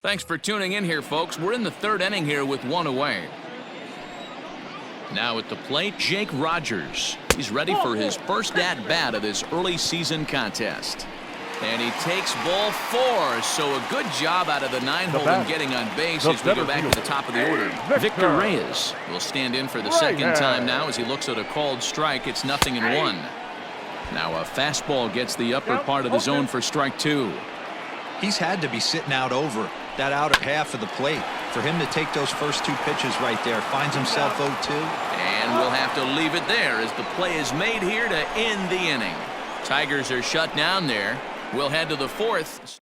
Thanks for tuning in here, folks. We're in the third inning here with one away. Now at the plate, Jake Rogers. He's ready for his first at-bat of this early season contest. And he takes ball 4, so a good job out of the 9-hole in getting on base as we go back to the top of the order. Victor Reyes will stand in for the second time now as he looks at a called strike. It's 0-1. Now a fastball gets the upper part of the zone for strike 2. He's had to be sitting out over that outer half of the plate. For him to take those first 2 pitches right there, finds himself 0-2. And we'll have to leave it there as the play is made here to end the inning. Tigers are shut down there. We'll head to the 4th.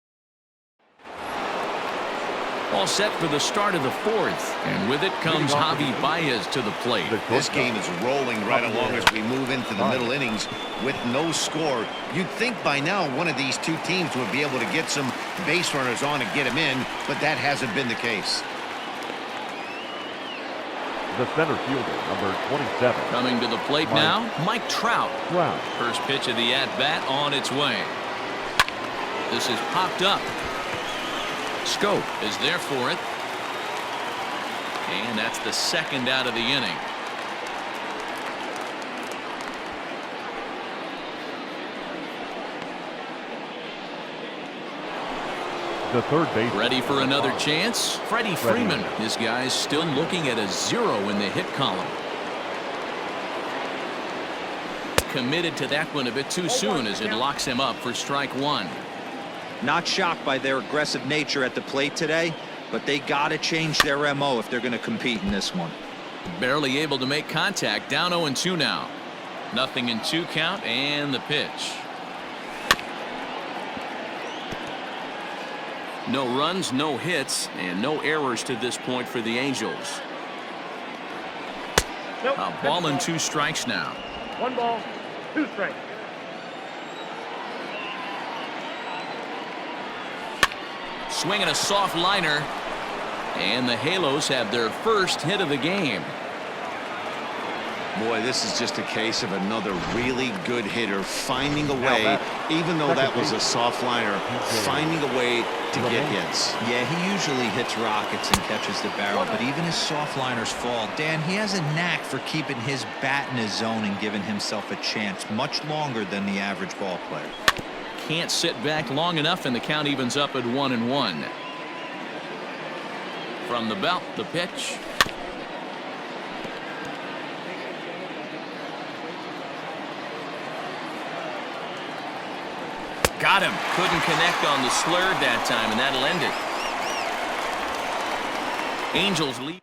All set for the start of the 4th. And with it comes Javi Baez to the plate. This game is rolling right along as we move into the middle innings with no score. You'd think by now one of these 2 teams would be able to get some base runners on and get them in, but that hasn't been the case. The center fielder, number 27. Coming to the plate now, Mike Trout. First pitch of the at-bat on its way. This is popped up. Scope is there for it. And that's the second out of the inning. The third base. Ready for another chance? Freddie Freeman. This guy's still looking at a 0 in the hit column. Committed to that one a bit too soon as it locks him up for strike 1. Not shocked by their aggressive nature at the plate today, but they got to change their MO if they're going to compete in this one. Barely able to make contact. Down 0-2 now. 0-2 count and the pitch. No runs, no hits, and no errors to this point for the Angels. A ball and 2 strikes now. 1 ball, 2 strikes. Swinging a soft liner, and the Halos have their first hit of the game. Boy, this is just a case of another really good hitter finding a way, even though that was a soft liner, finding a way to get hits. Yeah, he usually hits rockets and catches the barrel, but even his soft liners fall. Dan, he has a knack for keeping his bat in his zone and giving himself a chance much longer than the average ball player. Can't sit back long enough, and the count evens up at 1-1. From the belt, the pitch. Got him. Couldn't connect on the slurve that time, and that'll end it. Angels lead.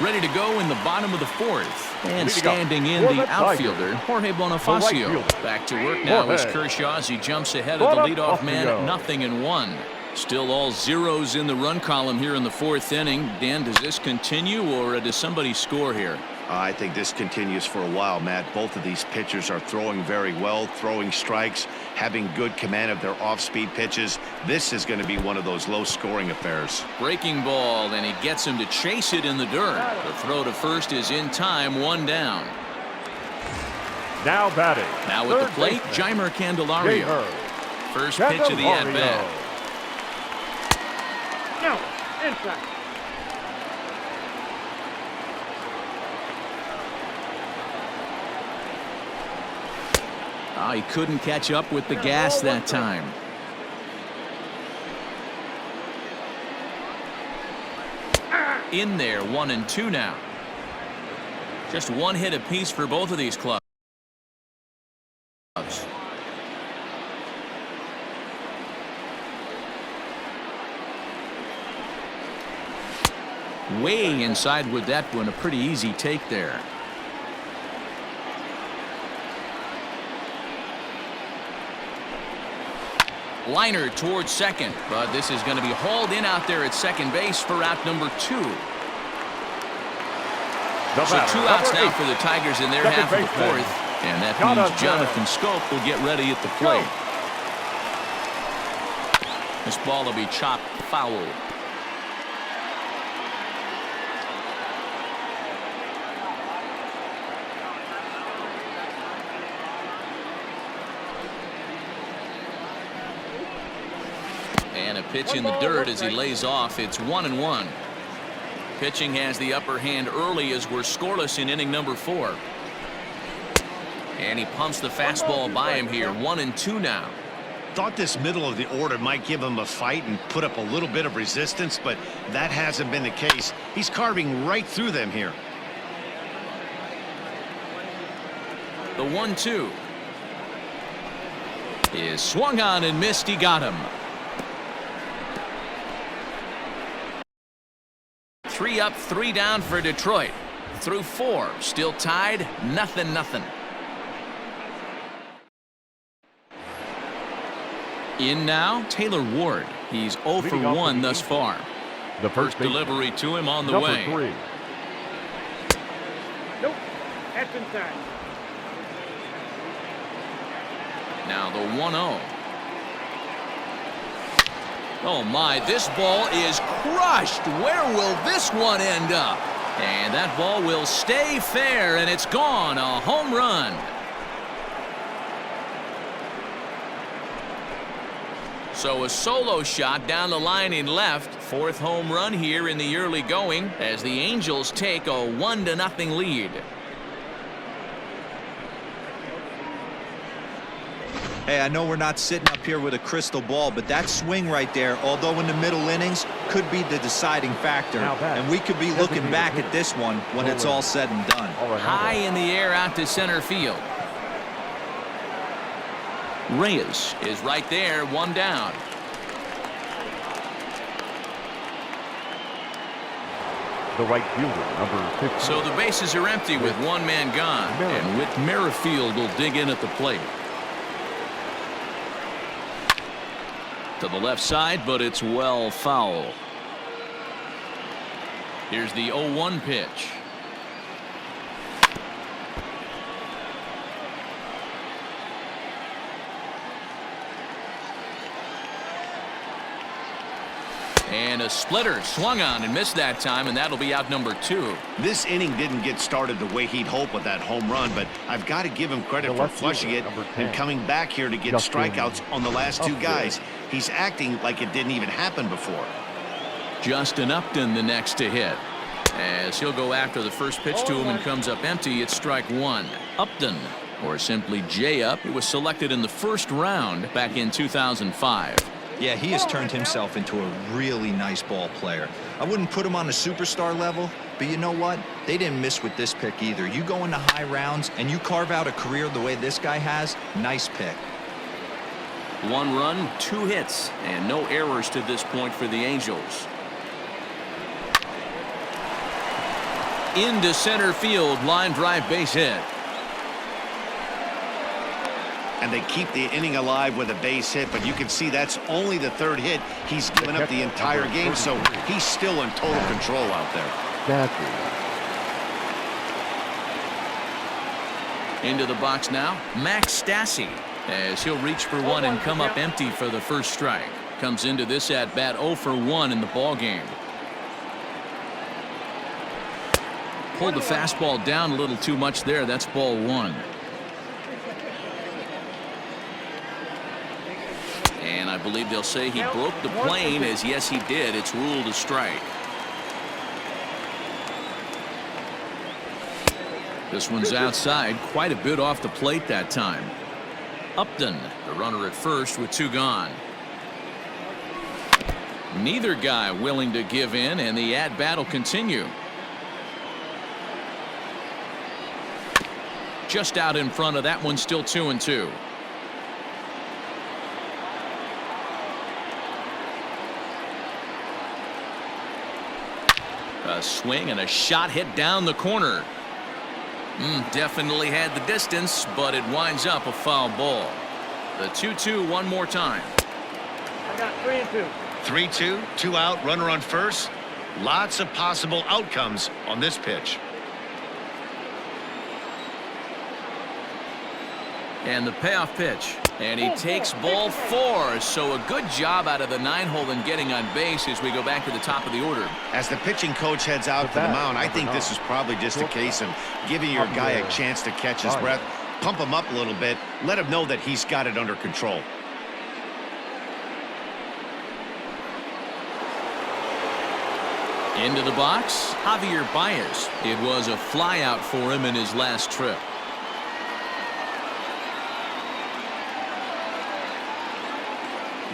Ready to go in the bottom of the 4th. And standing in the outfielder, Jorge Bonifacio. Back to work now as Kershaw as he jumps ahead of the leadoff man at 0-1. Still all zeros in the run column here in the 4th inning. Dan, does this continue or does somebody score here? I think this continues for a while, Matt. Both of these pitchers are throwing very well, throwing strikes, having good command of their off-speed pitches. This is going to be one of those low-scoring affairs. Breaking ball, and he gets him to chase it in the dirt. The throw to first is in time, 1 down. Now batting. Now at the plate, Jeimer Candelario. First pitch of the at-bat. No, inside. He couldn't catch up with the gas that time. In there, 1-2 now. Just 1 hit apiece for both of these clubs. Way inside with that one, a pretty easy take there. Liner towards second, but this is going to be hauled in out there at second base for out number 2. So 2 outs now for the Tigers in their half of the 4th, and that means Jonathan Scope will get ready at the plate. This ball will be chopped foul. Pitch in the dirt as he lays off. It's 1-1. Pitching has the upper hand early as we're scoreless in inning number 4. And he pumps the fastball by him here. 1-2 now. Thought this middle of the order might give him a fight and put up a little bit of resistance, but that hasn't been the case. He's carving right through them here. The 1-2 is swung on and missed. He got him. 3 up, 3 down for Detroit. Through 4, still tied, 0-0. In now, Taylor Ward. He's 0 for 1 thus far. The First delivery to him on the number way. 3. Nope. That's inside. Now the 1-0. Oh my, this ball is crushed. Where will this one end up? And that ball will stay fair, and it's gone. A home run. So a solo shot down the line in left. 4th home run here in the early going as the Angels take a 1-0 lead. Hey, I know we're not sitting up here with a crystal ball, but that swing right there, although in the middle innings, could be the deciding factor. And we could be looking back at this one when it's all said and done. High in the air out to center field. Reyes is right there, 1 down. The right fielder, number 15. So the bases are empty with 1 man gone. And Whit Merrifield will dig in at the plate. To the left side, but it's well foul. Here's the 0-1 pitch. And a splitter swung on and missed that time, and that'll be out number 2. This inning didn't get started the way he'd hoped with that home run, but I've got to give him credit for flushing it and coming back here to get strikeouts on the last 2 guys. He's acting like it didn't even happen before. Justin Upton the next to hit. As he'll go after the first pitch to him and comes up empty, it's strike 1. Upton, or simply J-Up, he was selected in the 1st round back in 2005. Yeah, he has turned himself into a really nice ball player. I wouldn't put him on a superstar level, but you know what? They didn't miss with this pick either. You go into high rounds and you carve out a career the way this guy has, nice pick. 1 run, 2 hits, and no errors to this point for the Angels. Into center field, line drive base hit. And they keep the inning alive with a base hit, but you can see that's only the 3rd hit. He's given up the entire game, so he's still in total control out there. Into the box now, Max Stassi, as he'll reach for 1 and come up empty for the first strike. Comes into this at bat 0 for 1 in the ball game. Pulled the fastball down a little too much there. That's ball 1. And I believe they'll say he broke the plane, as yes he did. It's ruled a strike. This one's outside, quite a bit off the plate that time. Upton, the runner at first with 2 gone. Neither guy willing to give in, and the at-bat will continue. Just out in front of that one, still 2-2. A swing and a shot hit down the corner. Definitely had the distance, but it winds up a foul ball. The 2-2 one more time. I got 3-2. 3-2, 2 out, runner on first. Lots of possible outcomes on this pitch. And the payoff pitch. And he takes ball 4. So a good job out of the 9-hole in getting on base as we go back to the top of the order. As the pitching coach heads out to the mound, I think this is probably just a case of giving your guy a chance to catch his breath, pump him up a little bit, let him know that he's got it under control. Into the box, Javier Baez. It was a flyout for him in his last trip.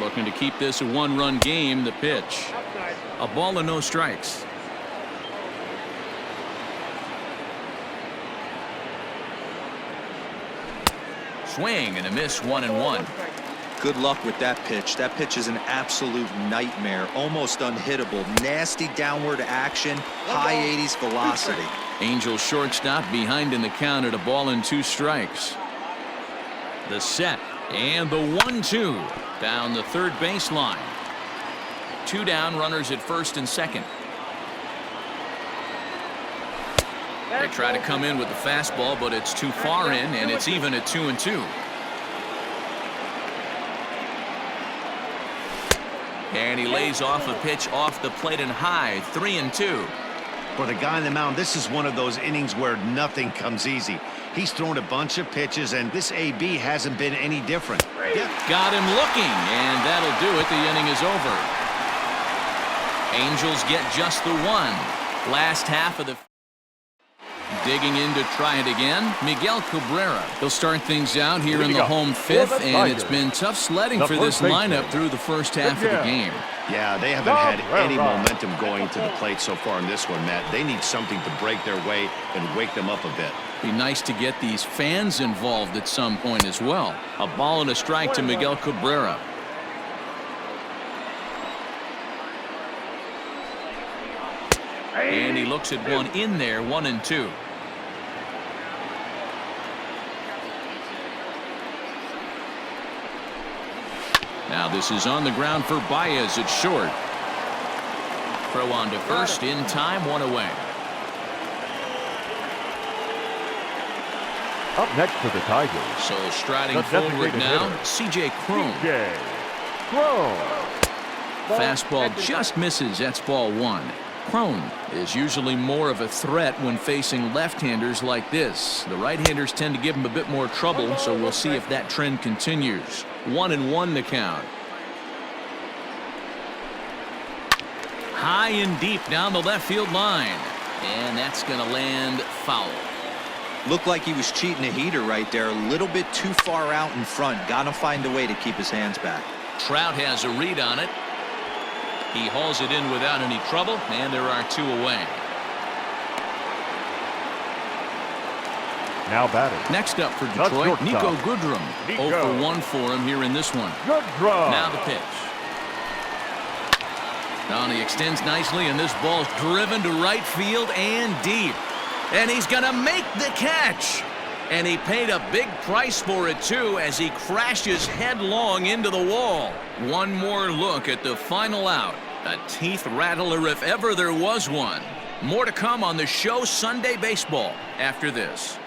Looking to keep this a one-run game. The pitch. A ball and no strikes. Swing and a miss, 1-1. Good luck with that pitch. That pitch is an absolute nightmare. Almost unhittable. Nasty downward action. High 80s velocity. Angels shortstop behind in the count at a ball and 2 strikes. The set and the 1-2 down the third baseline. 2 down, runners at first and second. They try to come in with the fastball, but it's too far in, and it's even at 2-2. And he lays off a pitch off the plate and high, 3-2. For the guy on the mound, this is one of those innings where nothing comes easy. He's thrown a bunch of pitches, and this AB hasn't been any different. Got him looking, and that'll do it. The inning is over. Angels get just the 1. Last half of the... Digging in to try it again, Miguel Cabrera. He'll start things out here in the home 5th, and it's been tough sledding for this lineup through the first half of the game. Yeah, they haven't had any momentum going to the plate so far in this one, Matt. They need something to break their way and wake them up a bit. Be nice to get these fans involved at some point as well. A ball and a strike to Miguel Cabrera. And he looks at one in there, 1-2. Now this is on the ground for Baez at short. Throw on to first in time, 1 away. Up next for the Tigers. So striding forward now, C.J. Cron. Fastball just misses. That's ball 1. Cron is usually more of a threat when facing left-handers like this. The right-handers tend to give him a bit more trouble, so we'll see if that trend continues. 1-1 the count. High and deep down the left field line. And that's going to land foul. Looked like he was cheating a heater right there. A little bit too far out in front. Got to find a way to keep his hands back. Trout has a read on it. He hauls it in without any trouble, and there are 2 away. Now batting. Next up for Detroit, Nico Goodrum. 0 for 1 for him here in this one. Now the pitch. Now he extends nicely, and this ball's driven to right field and deep. And he's going to make the catch. And he paid a big price for it, too, as he crashes headlong into the wall. One more look at the final out. A teeth rattler if ever there was one. More to come on the show Sunday Baseball after this.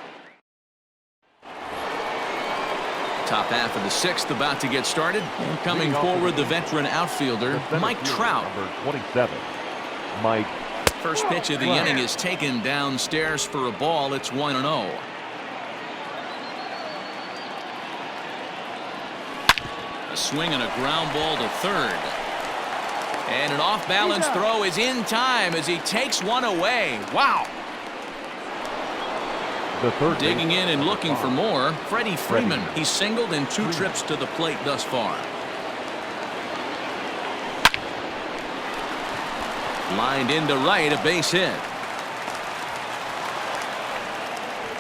Top half of the 6th about to get started. And coming forward, the veteran outfielder, Mike Trout. Number 27, Mike. First pitch of the inning is taken downstairs for a ball. It's 1-0. A swing and a ground ball to third. And an off-balance throw is in time as he takes one away. Wow. The third digging in and looking for more, Freddie Freeman. He's singled in 2 trips to the plate thus far. Lined into right, a base hit.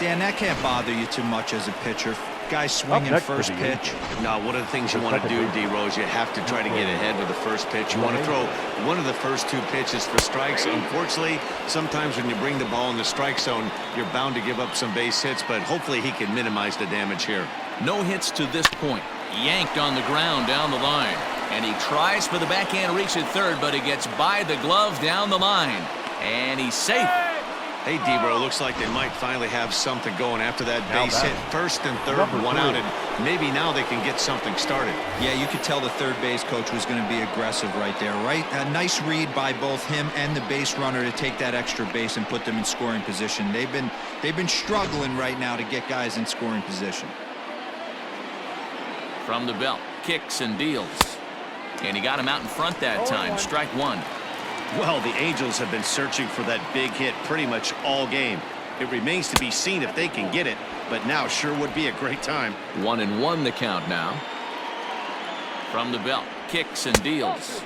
Dan, that can't bother you too much as a pitcher. Guy swinging first pitch. Now, one of the things you want to do, D-Rose, you have to try to get ahead with the first pitch. You want to throw one of the first 2 pitches for strikes. Unfortunately, sometimes when you bring the ball in the strike zone, you're bound to give up some base hits, but hopefully he can minimize the damage here. No hits to this point. Yanked on the ground down the line. And he tries for the backhand reach at third, but he gets by the glove down the line. And he's safe. Hey, D-Bro, looks like they might finally have something going after that base hit. First and third, 1 out, and maybe now they can get something started. Yeah, you could tell the third base coach was going to be aggressive right there, right? A nice read by both him and the base runner to take that extra base and put them in scoring position. They've been struggling right now to get guys in scoring position. From the belt, kicks and deals. And he got him out in front that time. Strike 1. Well, the Angels have been searching for that big hit pretty much all game. It remains to be seen if they can get it, but now sure would be a great time. 1-1 the count now. From the belt, kicks and deals.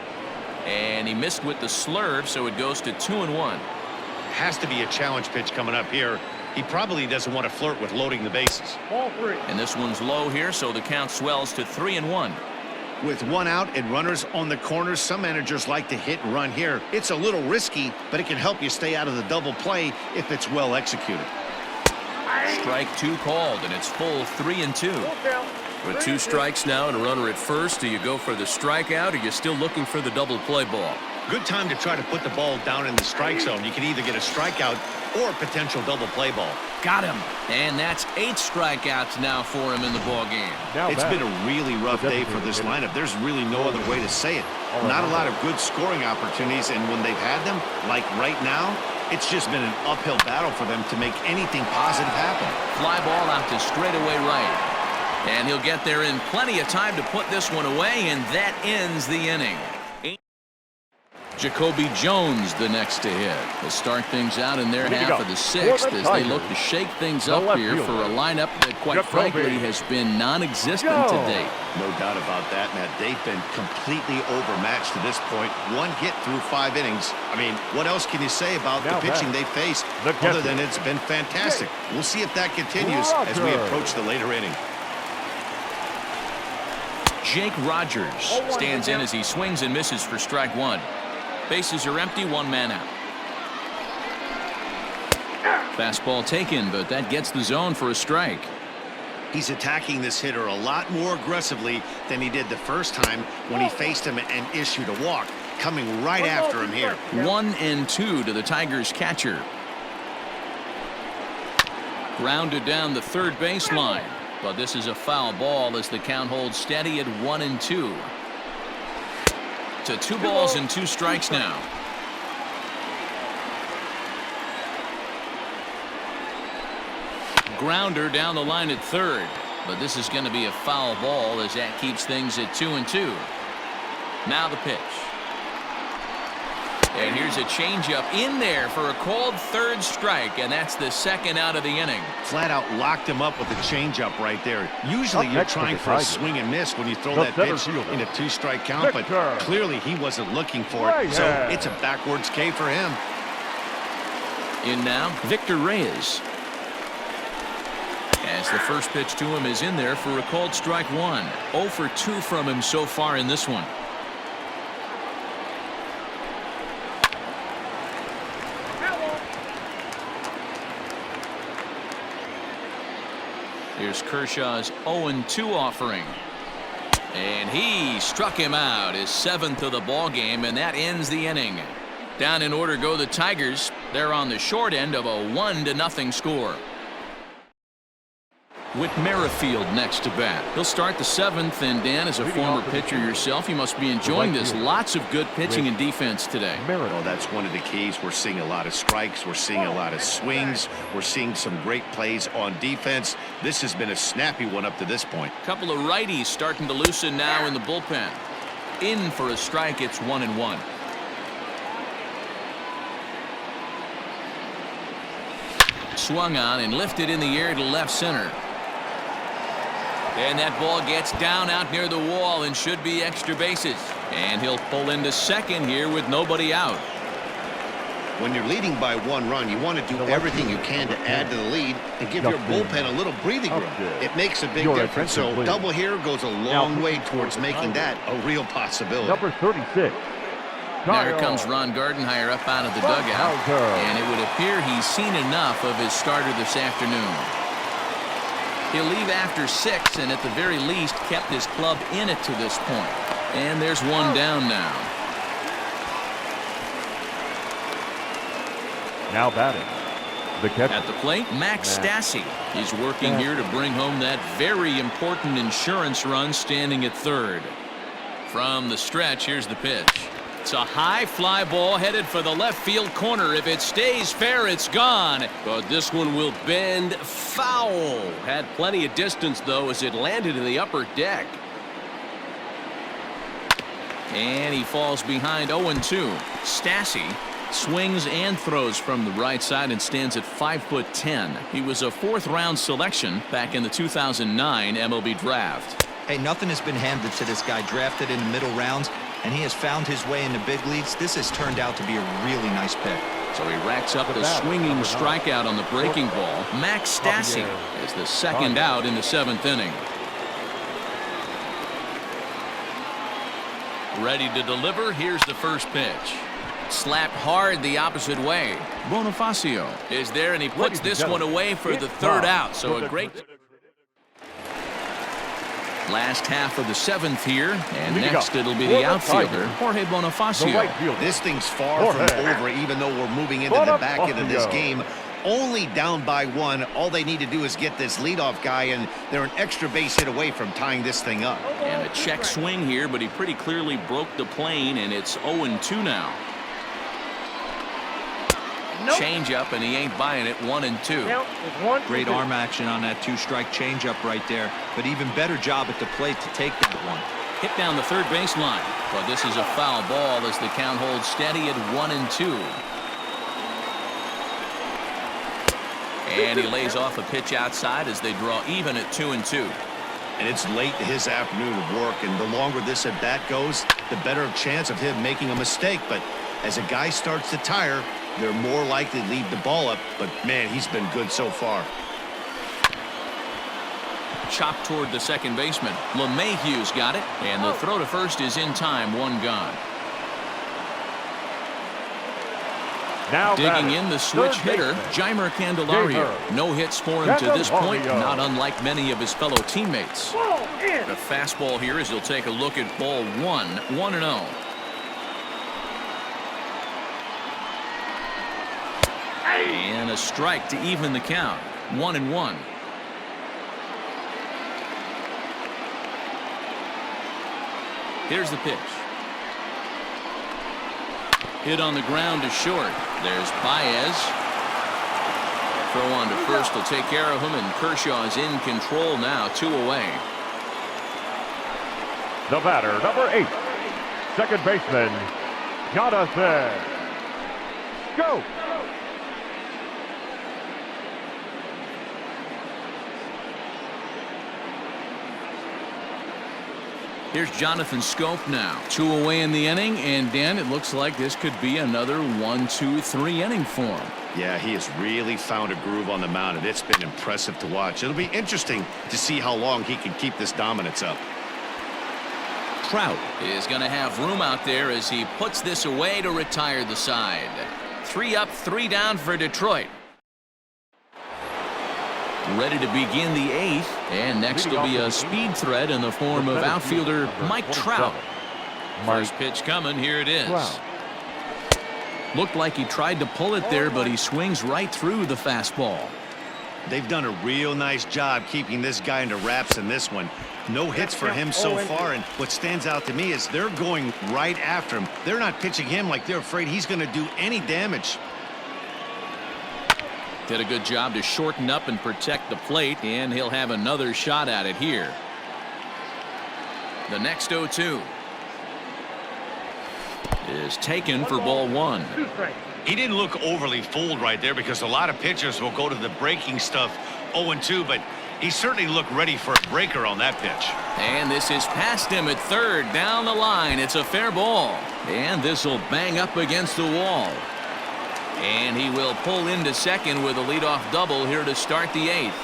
And he missed with the slurve, so it goes to 2-1. Has to be a challenge pitch coming up here. He probably doesn't want to flirt with loading the bases. And this one's low here, so the count swells to 3-1. With one out and runners on the corners, some managers like to hit and run here. It's a little risky, but it can help you stay out of the double play if it's well executed. Strike 2 called, and it's full 3-2. With 2 strikes now and a runner at first, do you go for the strikeout, or are you still looking for the double play ball? Good time to try to put the ball down in the strike zone. You can either get a strikeout or a potential double play ball. Got him. And that's 8 strikeouts now for him in the ball game. It's been a really rough day for this lineup. There's really no other way to say it. Not a lot of good scoring opportunities, and when they've had them, like right now, it's just been an uphill battle for them to make anything positive happen. Fly ball out to straightaway right. And he'll get there in plenty of time to put this one away, and that ends the inning. Jacoby Jones the next to hit. They'll start things out in their half of the 6th as they look to shake things up here for a lineup that, quite frankly, has been non-existent to date. No doubt about that, Matt. They've been completely overmatched to this point. 1 hit through 5 innings. I mean, what else can you say about the pitching they faced other than it's been fantastic? We'll see if that continues as we approach the later inning. Jake Rogers stands in as he swings and misses for strike 1. Bases are empty, 1 man out. Fastball taken, but that gets the zone for a strike. He's attacking this hitter a lot more aggressively than he did the first time when he faced him and issued a walk. Coming right after him here. 1-2 to the Tigers catcher. Grounded down the third baseline, but this is a foul ball as the count holds steady at 1-2. To 2 balls and 2 strikes now. Grounder down the line at third, but this is going to be a foul ball as that keeps things at 2-2. Now the pitch. And here's a changeup in there for a called 3rd strike, and that's the 2nd out of the inning. Flat out locked him up with a changeup right there. Usually you're trying for a swing and miss when you throw that pitch in a 2-strike count, but clearly he wasn't looking for it, so it's a backwards K for him. In now, Victor Reyes. As the first pitch to him is in there for a called strike 1. 0 for 2 from him so far in this one. Here's Kershaw's 0-2 offering. And he struck him out, his 7th of the ball game, and that ends the inning. Down in order go the Tigers. They're on the short end of a 1-0 score. Whit Merrifield next to bat. He'll start the 7th, and Dan, as a former pitcher yourself, you must be enjoying this. Lots of good pitching and defense today. Well, that's one of the keys. We're seeing a lot of strikes. We're seeing a lot of swings. We're seeing some great plays on defense. This has been a snappy one up to this point. Couple of righties starting to loosen now in the bullpen. In for a strike, it's 1-1. Swung on and lifted in the air to left center. And that ball gets down out near the wall and should be extra bases. And he'll pull into second here with nobody out. When you're leading by 1 run, you want to do everything you can to add to the lead and give your bullpen a little breathing room. It makes a big difference. So double here goes a long way towards making that a real possibility. Number 36. Now here comes Ron Gardenhire up out of the dugout. And it would appear he's seen enough of his starter this afternoon. He'll leave after 6 and at the very least kept his club in it to this point. And there's one down now. Now batting, the catcher. At the plate, Max Stassi. He's working here to bring home that very important insurance run, standing at third. From the stretch, here's the pitch. It's a high fly ball headed for the left field corner. If it stays fair, it's gone. But this one will bend foul. Had plenty of distance, though, as it landed in the upper deck. And he falls behind 0-2. Stassi swings and throws from the right side and stands at 5'10". He was a 4th-round selection back in the 2009 MLB draft. Hey, nothing has been handed to this guy. Drafted in the middle rounds, and he has found his way in the big leagues. This has turned out to be a really nice pick. So he racks up the swinging strikeout on the breaking ball. Max Stassi is the second out in the 7th inning. Ready to deliver. Here's the first pitch. Slapped hard the opposite way. Bonifacio is there, and he puts this one away for the 3rd out. So a great last half of the 7th here, and next it'll be the outfielder, Jorge Bonifacio. This thing's far from over, even though we're moving into the back end of this game. Only down by 1. All they need to do is get this leadoff guy, and they're an extra base hit away from tying this thing up. And a check swing here, but he pretty clearly broke the plane, and it's 0-2 now. Change up, and he ain't buying it. 1-2. Great arm action on that 2-strike changeup right there, but even better job at the plate to take that one. Hit down the third baseline, but this is a foul ball as the count holds steady at 1-2. And he lays off a pitch outside as they draw even at 2-2. And it's late in his afternoon of work, and the longer this at bat goes, the better chance of him making a mistake. But as a guy starts to tire, they're more likely to leave the ball up. But man, he's been good so far. Chopped toward the second baseman. LeMahieu's got it, and the throw to first is in time. 1 gone. Now digging in the switch hitter, Jeimer Candelario. No hits for him to this point, not unlike many of his fellow teammates. The fastball here as he'll take a look at ball 1, 1-0. And a strike to even the count. 1-1. Here's the pitch. Hit on the ground to short. There's Baez. Throw on to first will take care of him, and Kershaw is in control now. 2 away. The batter, number 8, second baseman, Jonathan. Go! Here's Jonathan Scope now. 2 away in the inning, and Dan, it looks like this could be another 1-2-3 inning for him. Yeah, he has really found a groove on the mound, and it's been impressive to watch. It'll be interesting to see how long he can keep this dominance up. Trout is going to have room out there as he puts this away to retire the side. 3 up, 3 down for Detroit. Ready to begin the 8th, and next will be a speed threat in the form of outfielder Mike Trout. First pitch coming, here it is. Looked like he tried to pull it there, but he swings right through the fastball. They've done a real nice job keeping this guy into wraps in this one. No hits for him so far, and what stands out to me is they're going right after him. They're not pitching him like they're afraid he's going to do any damage. Did a good job to shorten up and protect the plate, and he'll have another shot at it here. The next 0-2 is taken for ball 1. He didn't look overly fooled right there because a lot of pitchers will go to the breaking stuff 0-2, but he certainly looked ready for a breaker on that pitch. And this is past him at third, down the line. It's a fair ball, and this will bang up against the wall. And he will pull into second with a leadoff double here to start the 8th.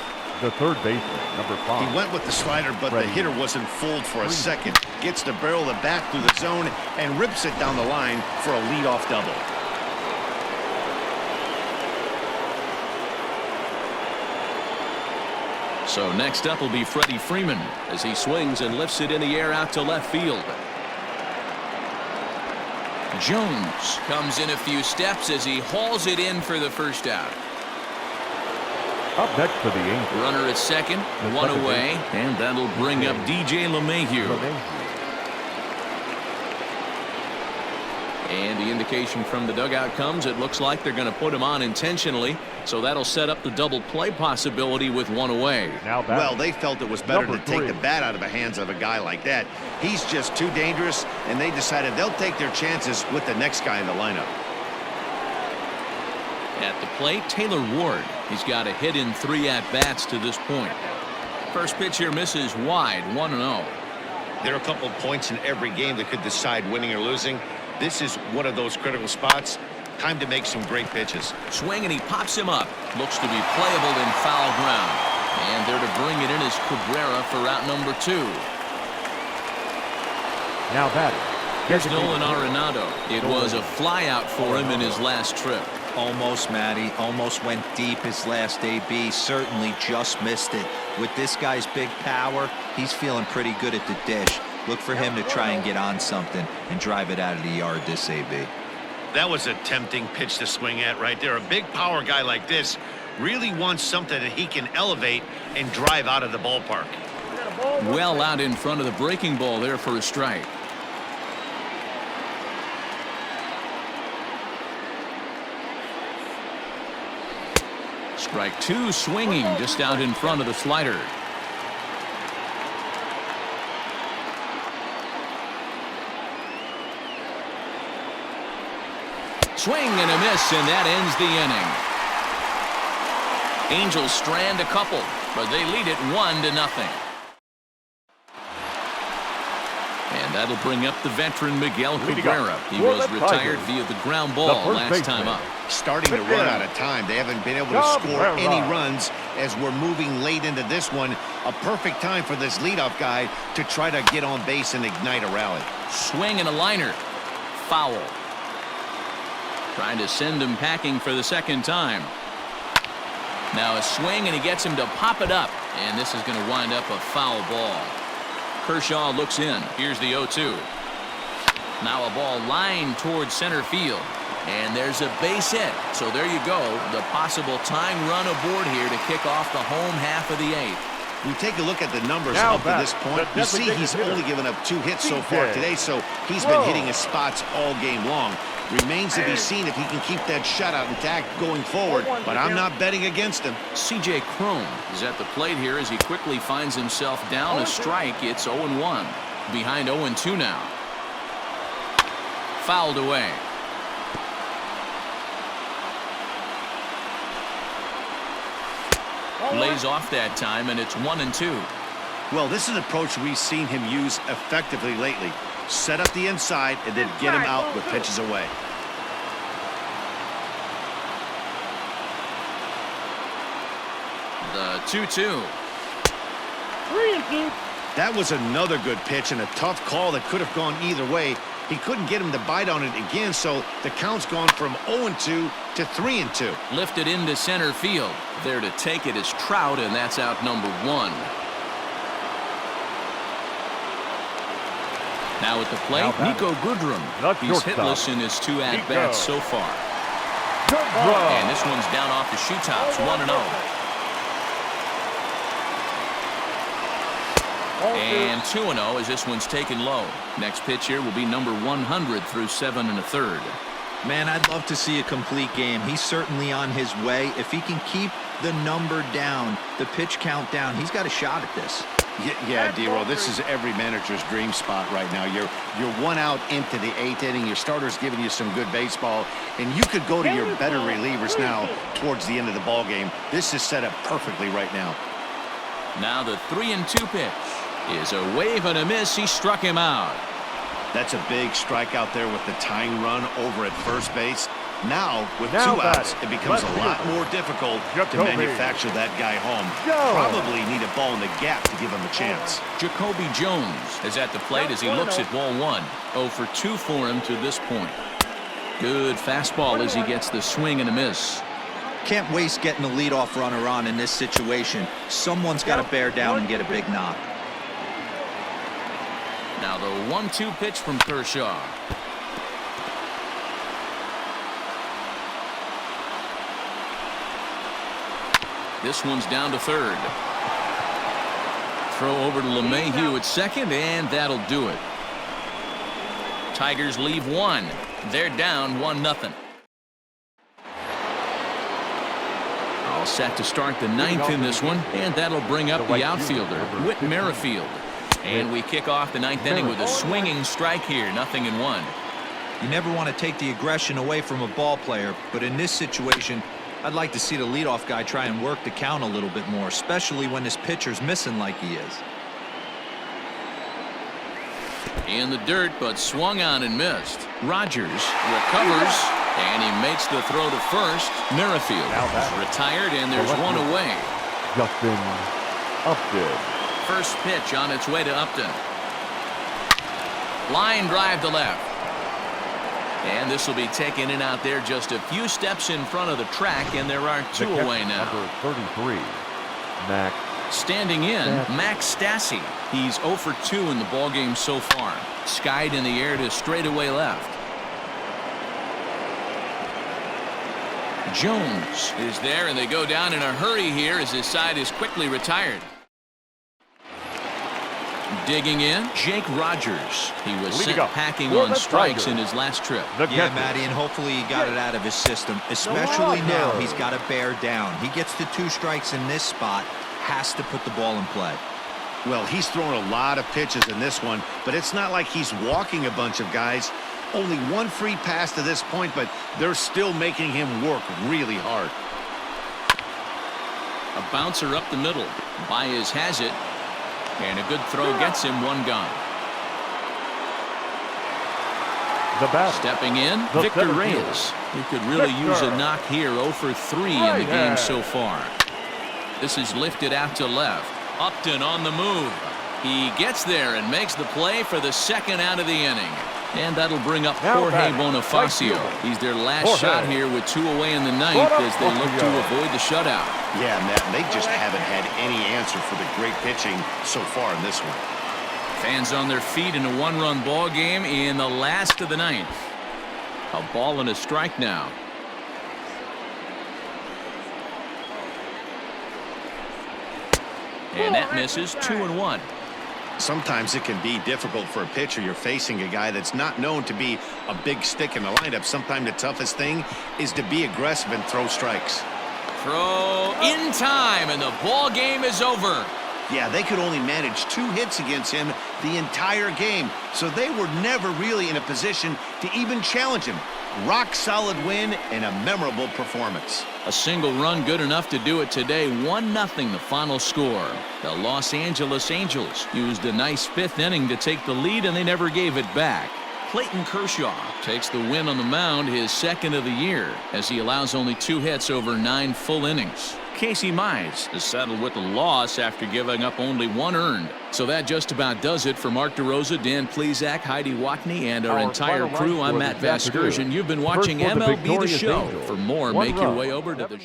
The third baseman, number 5. He went with the slider, but the hitter wasn't fooled for a second. Gets the barrel of the bat through the zone and rips it down the line for a leadoff double. So next up will be Freddie Freeman as he swings and lifts it in the air out to left field. Jones comes in a few steps as he hauls it in for the first out. Up next for the Angels. Runner at second, 1 away, and that'll bring up DJ LeMahieu. And the indication from the dugout comes, it looks like they're going to put him on intentionally. So that'll set up the double play possibility with one away. Now well, they felt it was better to number take 3. the bat out of the hands of a guy like that. He's just too dangerous, and they decided they'll take their chances with the next guy in the lineup. At the plate, Taylor Ward. He's got a hit in 3 at-bats to this point. First pitch here misses wide, 1-0. There are a couple of points in every game that could decide winning or losing. This is one of those critical spots. Time to make some great pitches. Swing, and he pops him up. Looks to be playable in foul ground. And there to bring it in is Cabrera for out number 2. Now batting. Here's Nolan Arenado. It was a flyout for him in his last trip. Almost, Matty. Almost went deep his last AB. Certainly just missed it. With this guy's big power, he's feeling pretty good at the dish. Look for him to try and get on something and drive it out of the yard this AB. That was a tempting pitch to swing at right there. A big power guy like this really wants something that he can elevate and drive out of the ballpark. Well out in front of the breaking ball there for a strike. Strike 2, swinging just out in front of the slider. Swing and a miss, and that ends the inning. Angels strand a couple, but they lead it 1-0. And that'll bring up the veteran Miguel Cabrera. He was retired via the ground ball last time up. Starting to run out of time. They haven't been able to score any runs as we're moving late into this one. A perfect time for this leadoff guy to try to get on base and ignite a rally. Swing and a liner. Foul. Trying to send him packing for the second time. Now a swing, and he gets him to pop it up. And this is going to wind up a foul ball. Kershaw looks in. Here's the 0-2. Now a ball lined towards center field. And there's a base hit. So there you go. The possible tying run aboard here to kick off the home half of the 8th. We take a look at the numbers Now up to this point. You see he's only given up 2 hits so far today, so he's been hitting his spots all game long. Remains to be seen if he can keep that shutout intact going forward, but I'm not betting against him. C.J. Cron is at the plate here as he quickly finds himself down a strike. It's 0-1. Behind 0-2 now. Fouled away. Lays off that time, and it's 1-2. Well, this is an approach we've seen him use effectively lately. Set up the inside and then get him out with pitches away. The 2-2. That was another good pitch and a tough call that could have gone either way. He couldn't get him to bite on it again, so the count's gone from 0-2 to 3-2. Lifted into center field. There to take it is Trout, and that's out number 1. Now at the plate, Nico Goodrum. He's hitless in his 2 at-bats so far. And this one's down off the shoe tops, 1-0. And 2-0 as this one's taken low. Next pitch here will be number 100 through 7 1/3. Man, I'd love to see a complete game. He's certainly on his way. If he can keep the number down, the pitch count down, he's got a shot at this. Yeah, D-Roll, this is every manager's dream spot right now. You're 1 out into the 8th inning. Your starter's giving you some good baseball, and you could go to your better relievers now towards the end of the ball game. This is set up perfectly right now. Now the 3-2 pitch is a wave and a miss. He struck him out. That's a big strikeout there with the tying run over at first base. Now, with 2 outs, it becomes a lot more difficult to manufacture that guy home. Probably need a ball in the gap to give him a chance. Jacoby Jones is at the plate as he looks at ball 1. 0 for 2 for him to this point. Good fastball as he gets the swing and a miss. Can't waste getting the leadoff runner on in this situation. Someone's got to bear down and get a big knock. Now the 1-2 pitch from Kershaw. This one's down to third. Throw over to LeMahieu at second, and that'll do it. Tigers leave 1. They're down 1-0. All set to start the ninth in this one, and that'll bring up the outfielder, Whit Merrifield. And we kick off the ninth inning with a swinging strike here, 0-1. You never want to take the aggression away from a ball player, but in this situation, I'd like to see the leadoff guy try and work the count a little bit more, especially when his pitcher's missing like he is. In the dirt, but swung on and missed. Rogers recovers, and he makes the throw to first. Merrifield is retired, and there's one away. Justin Upton. First pitch on its way to Upton. Line drive to left. And this will be taken in out there just a few steps in front of the track, and there are two away now. Number 33, Max. Standing in, Max Stassi. He's 0 for 2 in the ballgame so far. Skied in the air to straightaway left. Jones is there, and they go down in a hurry here as his side is quickly retired. Digging in, Jake Rogers. He was sent packing on strikes in his last trip. Yeah, Matty, and hopefully he got it out of his system, especially now he's got to bear down. He gets the 2 strikes in this spot, has to put the ball in play. Well, he's thrown a lot of pitches in this one, but it's not like he's walking a bunch of guys. Only 1 free pass to this point, but they're still making him work really hard. A bouncer up the middle. Baez has it. And a good throw gets him 1 gone. Stepping in, Victor Reyes. He could really use a knock here. 0 for 3 in the game so far. This is lifted out to left. Upton on the move. He gets there and makes the play for the second out of the inning. And that'll bring up Jorge Bonifacio. He's their last shot here with 2 away in the ninth as they look to avoid the shutout. Yeah, Matt, they just haven't had any answer for the great pitching so far in this one. Fans on their feet in a 1-run ball game in the last of the ninth. A ball and a strike now. And that misses. 2-1. Sometimes it can be difficult for a pitcher. You're facing a guy that's not known to be a big stick in the lineup. Sometimes the toughest thing is to be aggressive and throw strikes. Throw in time, and the ball game is over. Yeah, they could only manage 2 hits against him the entire game, so they were never really in a position to even challenge him. Rock solid win and a memorable performance. A single run good enough to do it today. 1-0 the final score. The Los Angeles Angels used a nice 5th inning to take the lead, and they never gave it back. Clayton Kershaw takes the win on the mound, his 2nd of the year, as he allows only 2 hits over 9 full innings. Casey Mize is settled with a loss after giving up only 1 earned. So that just about does it for Mark DeRosa, Dan Plesac, Heidi Watney, and our entire crew. I'm Matt Vasgersian. You've been watching MLB The Show. For more, make your way over to the